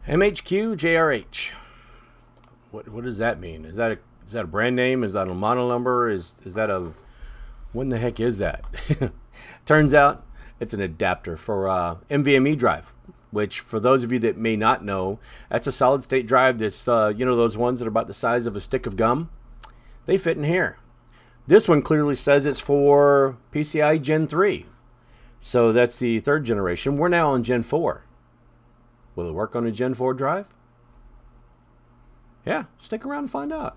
MHQ JRH. What does that mean? Is that a brand name? Is that a model number? Is that a what in the heck is that? Turns out it's an adapter for NVMe drive, which for those of you that may not know, that's a solid state drive that's those ones that are about the size of a stick of gum. They fit in here. This one clearly says it's for PCIe Gen 3. So that's the third generation. We're now on Gen 4. Will it work on a Gen 4 drive? Yeah, stick around and find out.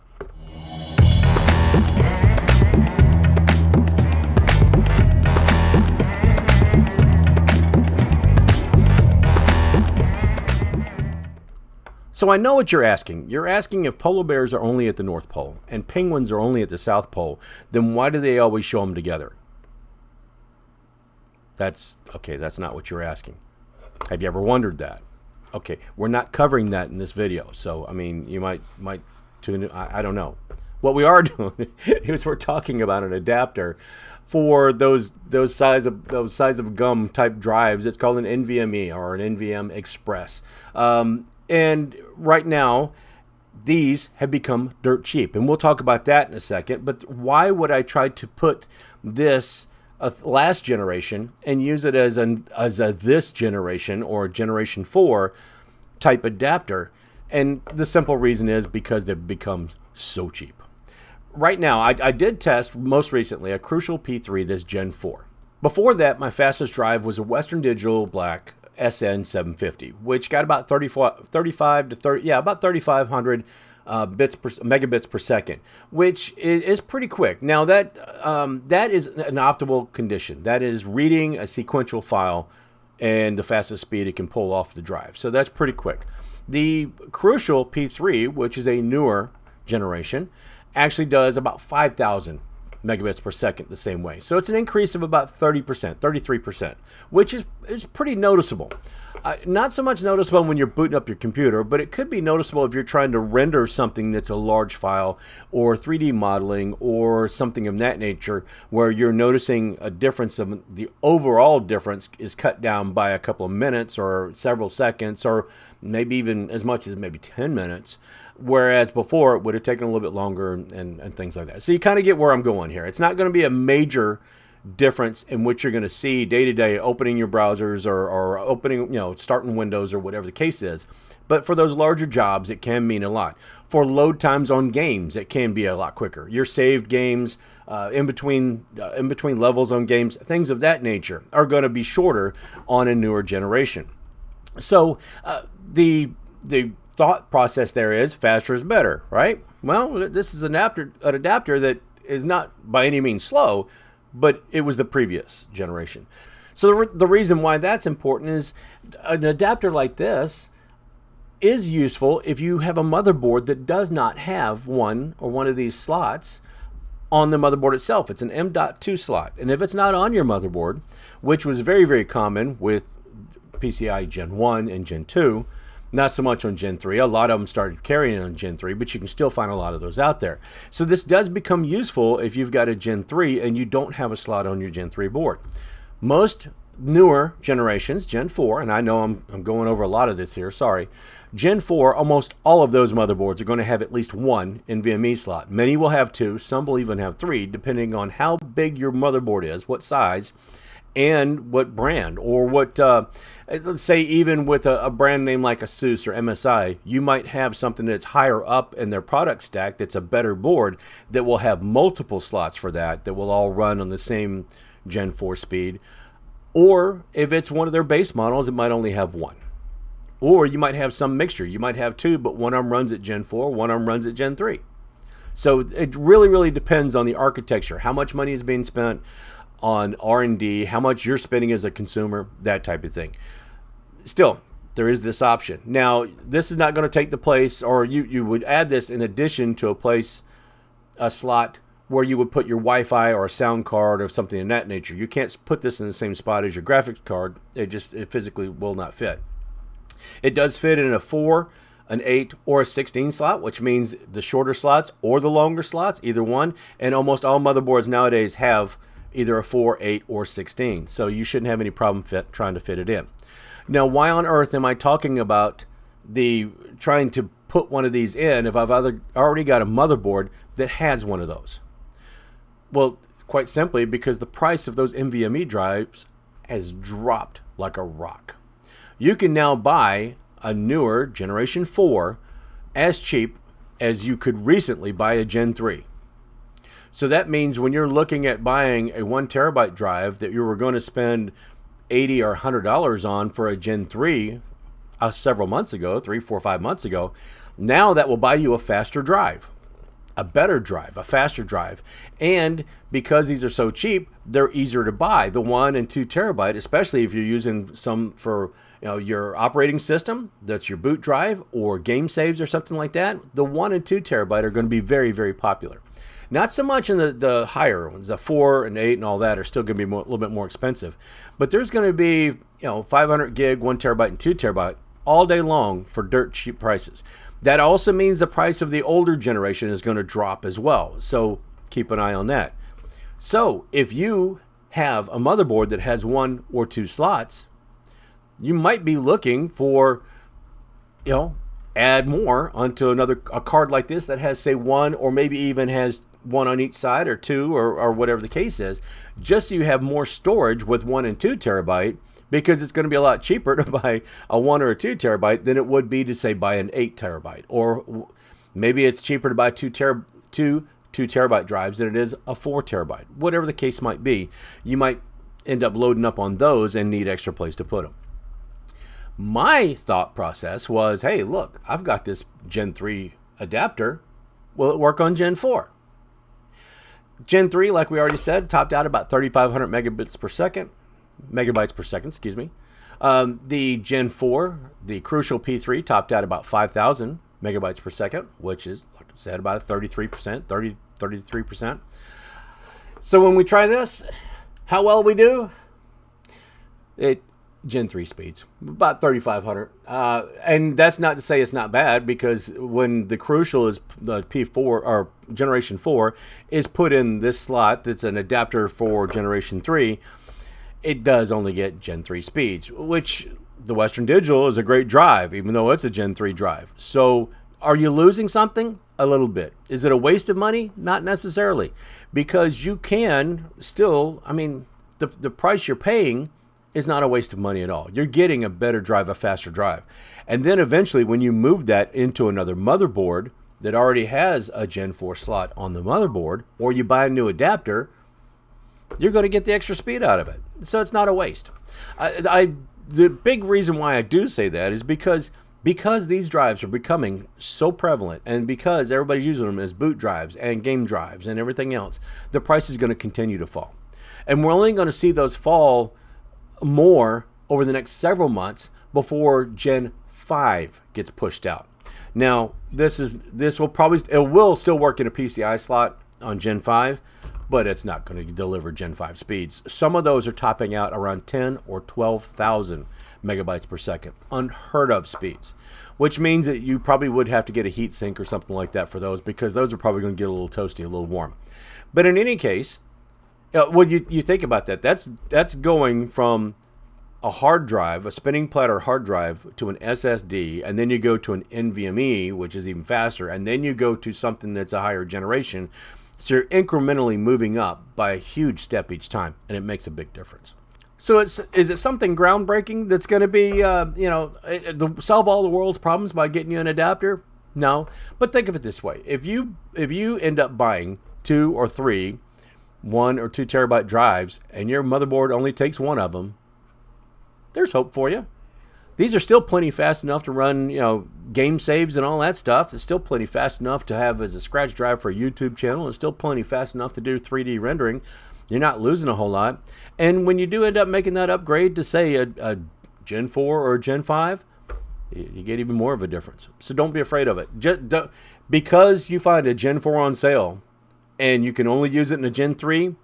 So I know what you're asking. You're asking if polar bears are only at the North Pole and penguins are only at the South Pole, then why do they always show them together? That's not what you're asking. Have you ever wondered that? Okay, we're not covering that in this video. So, I mean, you might tune in. I don't know. What we are doing is we're talking about an adapter for those size of gum type drives. It's called an NVMe or an NVM Express. And right now, these have become dirt cheap. And we'll talk about that in a second. But why would I try to put this last generation and use it as a this generation or generation 4 type adapter? And the simple reason is because they've become so cheap. Right now, I did test most recently a Crucial P3 this Gen 4. Before that, my fastest drive was a Western Digital Black SN750, which got about 3,500 megabits per second, which is pretty quick. Now that is an optimal condition. That is reading a sequential file and the fastest speed it can pull off the drive. So that's pretty quick. The Crucial P3, which is a newer generation, actually does about 5,000 megabits per second the same way. So it's an increase of about 30%, 33%, which is pretty noticeable. Not so much noticeable when you're booting up your computer, but it could be noticeable if you're trying to render something that's a large file or 3D modeling or something of that nature, where you're noticing a difference of the overall difference is cut down by a couple of minutes or several seconds or maybe even as much as maybe 10 minutes. Whereas before it would have taken a little bit longer and things like that. So you kind of get where I'm going here. It's not going to be a major difference in which you're going to see day to day opening your browsers or opening, starting Windows or whatever the case is. But for those larger jobs, it can mean a lot. For load times on games, it can be a lot quicker. Your saved games, in between levels on games, things of that nature are going to be shorter on a newer generation. So the thought process there is faster is better, right? Well, this is an adapter that is not by any means slow, but it was the previous generation. So the reason why that's important is an adapter like this is useful if you have a motherboard that does not have one of these slots on the motherboard itself. It's an M.2 slot. And if it's not on your motherboard, which was very, very common with PCIe Gen 1 and Gen 2, not so much on Gen 3. A lot of them started carrying on Gen 3, but you can still find a lot of those out there. So this does become useful if you've got a Gen 3 and you don't have a slot on your Gen 3 board. Most newer generations, Gen 4, and I know I'm going over a lot of this here, sorry. Gen 4, almost all of those motherboards are going to have at least one NVMe slot. Many will have two, some will even have three, depending on how big your motherboard is, what size, and what brand, or what, let's say even with a brand name like Asus or MSI, you might have something that's higher up in their product stack that's a better board that will have multiple slots for that will all run on the same Gen 4 speed. Or if it's one of their base models, it might only have one. Or you might have some mixture. You might have two, but one of them runs at Gen 4, one of them runs at Gen 3. So it really, really depends on the architecture, how much money is being spent on R&D, how much you're spending as a consumer, that type of thing. Still, there is this option. Now, this is not going to take the place, or you would add this in addition to a slot where you would put your Wi-Fi or a sound card or something of that nature. You can't put this in the same spot as your graphics card. It physically will not fit. It does fit in a 4, an 8, or a 16 slot, which means the shorter slots or the longer slots, either one. And almost all motherboards nowadays have either a 4, 8, or 16. So you shouldn't have any problem trying to fit it in. Now, why on earth am I talking about the trying to put one of these in if I've already got a motherboard that has one of those? Well, quite simply because the price of those NVMe drives has dropped like a rock. You can now buy a newer Generation 4 as cheap as you could recently buy a Gen 3. So that means when you're looking at buying a 1 terabyte drive that you were going to spend $80 or $100 on for a Gen 3 several months ago, 3, 4, 5 months ago, now that will buy you a faster drive, a better drive, a faster drive. And because these are so cheap, they're easier to buy. The 1 and 2 terabyte, especially if you're using some for your operating system, that's your boot drive or game saves or something like that, the 1 and 2 terabyte are going to be very, very popular. Not so much in the higher ones, the 4 and 8 and all that are still going to be a little bit more expensive. But there's going to be 500 gig, 1 terabyte, and 2 terabyte all day long for dirt cheap prices. That also means the price of the older generation is going to drop as well. So keep an eye on that. So if you have a motherboard that has 1 or 2 slots, you might be looking for, add more onto a card like this that has, say, 1 or maybe even has 1 on each side or 2 or whatever the case is, just so you have more storage with 1 and 2 terabyte, because it's going to be a lot cheaper to buy a 1 or a 2 terabyte than it would be to, say, buy an 8 terabyte. Or maybe it's cheaper to buy two terabyte drives than it is a 4 terabyte. Whatever the case might be, you might end up loading up on those and need extra place to put them. My thought process was, hey, look, I've got this Gen 3 adapter. Will it work on Gen 4? Gen 3, like we already said, topped out about 3,500 megabytes per second. The Gen 4, the Crucial P3, topped out about 5,000 megabytes per second, which is, like I said, about 33%. So when we try this, how well we do? Gen 3 speeds, about 3,500. And that's not to say it's not bad, because when the Crucial is the P4 or Generation 4 is put in this slot that's an adapter for Generation 3, it does only get Gen 3 speeds, which the Western Digital is a great drive, even though it's a Gen 3 drive. So are you losing something? A little bit. Is it a waste of money? Not necessarily, because you can still, the price you're paying is not a waste of money at all. You're getting a better drive, a faster drive. And then eventually when you move that into another motherboard that already has a Gen 4 slot on the motherboard, or you buy a new adapter, you're going to get the extra speed out of it. So it's not a waste. The big reason why I do say that is because these drives are becoming so prevalent, and because everybody's using them as boot drives and game drives and everything else, the price is going to continue to fall. And we're only going to see those fall more over the next several months before Gen 5 gets pushed out. Now, it will still work in a PCI slot on Gen 5, but it's not going to deliver Gen 5 speeds. Some of those are topping out around 10 or 12,000 megabytes per second. Unheard of speeds, which means that you probably would have to get a heat sink or something like that for those, because those are probably going to get a little toasty, a little warm. But in any case, you think about that. That's going from a hard drive, a spinning platter hard drive, to an SSD, and then you go to an NVMe, which is even faster, and then you go to something that's a higher generation. So you're incrementally moving up by a huge step each time, and it makes a big difference. So is it something groundbreaking that's going to be, solve all the world's problems by getting you an adapter? No, but think of it this way: if you end up buying 2 or 3 1 or 2 terabyte drives, and your motherboard only takes 1 of them, there's hope for you. These are still plenty fast enough to run, game saves and all that stuff. It's still plenty fast enough to have as a scratch drive for a YouTube channel. It's still plenty fast enough to do 3D rendering. You're not losing a whole lot. And when you do end up making that upgrade to, say, a Gen 4 or a Gen 5, you get even more of a difference. So don't be afraid of it. Because you find a Gen 4 on sale and you can only use it in a Gen 3,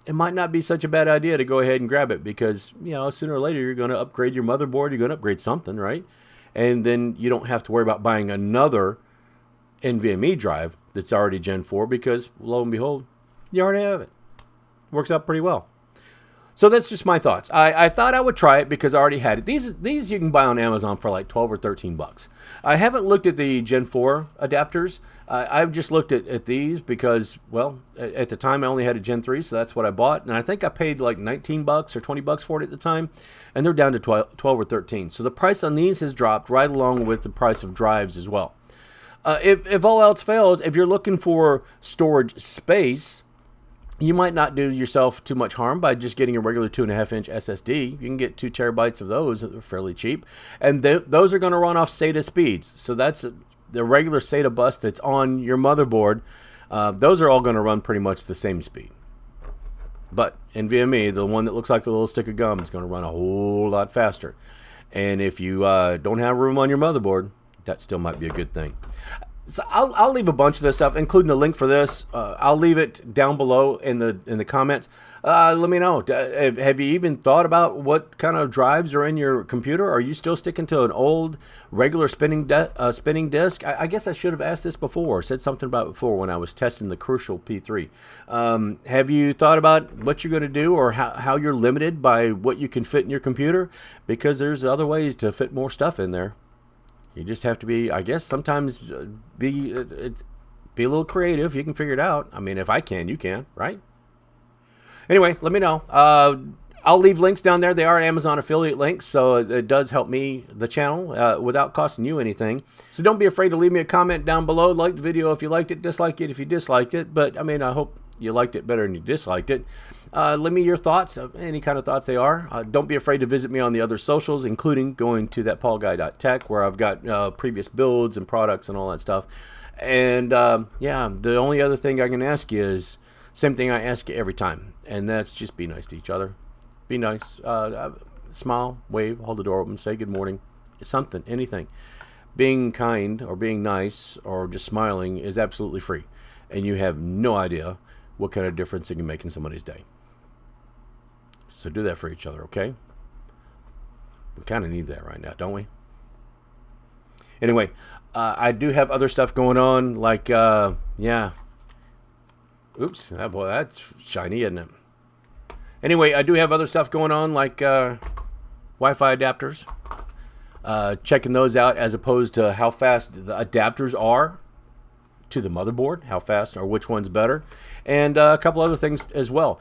it might not be such a bad idea to go ahead and grab it, because sooner or later you're going to upgrade your motherboard. You're going to upgrade something, right? And then you don't have to worry about buying another NVMe drive that's already Gen 4, because lo and behold, you already have it. Works out pretty well. So that's just my thoughts. I thought I would try it because I already had it. These you can buy on Amazon for like 12 or 13 bucks. I haven't looked at the Gen 4 adapters. I've just looked at these because, well, at the time I only had a Gen 3, so that's what I bought. And I think I paid like 19 bucks or 20 bucks for it at the time. And they're down to 12 or 13. So the price on these has dropped right along with the price of drives as well. If all else fails, if you're looking for storage space, you might not do yourself too much harm by just getting a regular 2.5-inch SSD. You can get 2 terabytes of those. They're fairly cheap. And those are going to run off SATA speeds. So that's the regular SATA bus that's on your motherboard. Those are all going to run pretty much the same speed. But NVMe, the one that looks like the little stick of gum, is going to run a whole lot faster. And if you don't have room on your motherboard, that still might be a good thing. So I'll leave a bunch of this stuff, including the link for this. I'll leave it down below in the comments. Let me know. Have you even thought about what kind of drives are in your computer? Are you still sticking to an old regular spinning disk? I guess I should have asked this before, said something about it before when I was testing the Crucial P3. Have you thought about what you're going to do or how you're limited by what you can fit in your computer? Because there's other ways to fit more stuff in there. You just have to be, I guess, sometimes be a little creative. You can figure it out. I mean, if I can, you can, right? Anyway, let me know. I'll leave links down there. They are Amazon affiliate links, so it does help me, the channel, without costing you anything. So don't be afraid to leave me a comment down below. Like the video if you liked it, dislike it if you disliked it. But, I mean, I hope you liked it better than you disliked it. Let me your thoughts, any kind of thoughts they are. Don't be afraid to visit me on the other socials, including going to ThatPaulGuy.tech, where I've got previous builds and products and all that stuff. And, yeah, the only other thing I can ask you is same thing I ask you every time, and that's just be nice to each other. Be nice. Smile, wave, hold the door open, say good morning. Something, anything. Being kind or being nice or just smiling is absolutely free, and you have no idea what kind of difference it can make in somebody's day. So do that for each other, okay? We kind of need that right now, don't we? Anyway, I do have other stuff going on, like, yeah. Oops, boy, that's shiny, isn't it? Anyway, I do have other stuff going on, like Wi-Fi adapters. Checking those out as opposed to how fast the adapters are to the motherboard, how fast or which one's better, and a couple other things as well.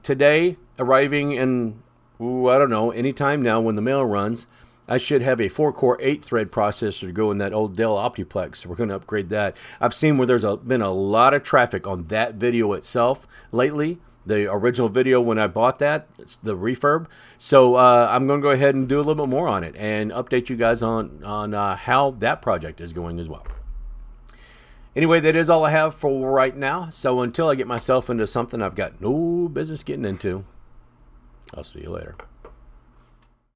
Today, arriving in, I don't know, anytime now when the mail runs, I should have a 4-core 8-thread processor to go in that old Dell Optiplex. So we're going to upgrade that. I've seen where there's been a lot of traffic on that video itself lately. The original video when I bought that, it's the refurb. So I'm going to go ahead and do a little bit more on it and update you guys on how that project is going as well. Anyway, that is all I have for right now. So until I get myself into something I've got no business getting into, I'll see you later.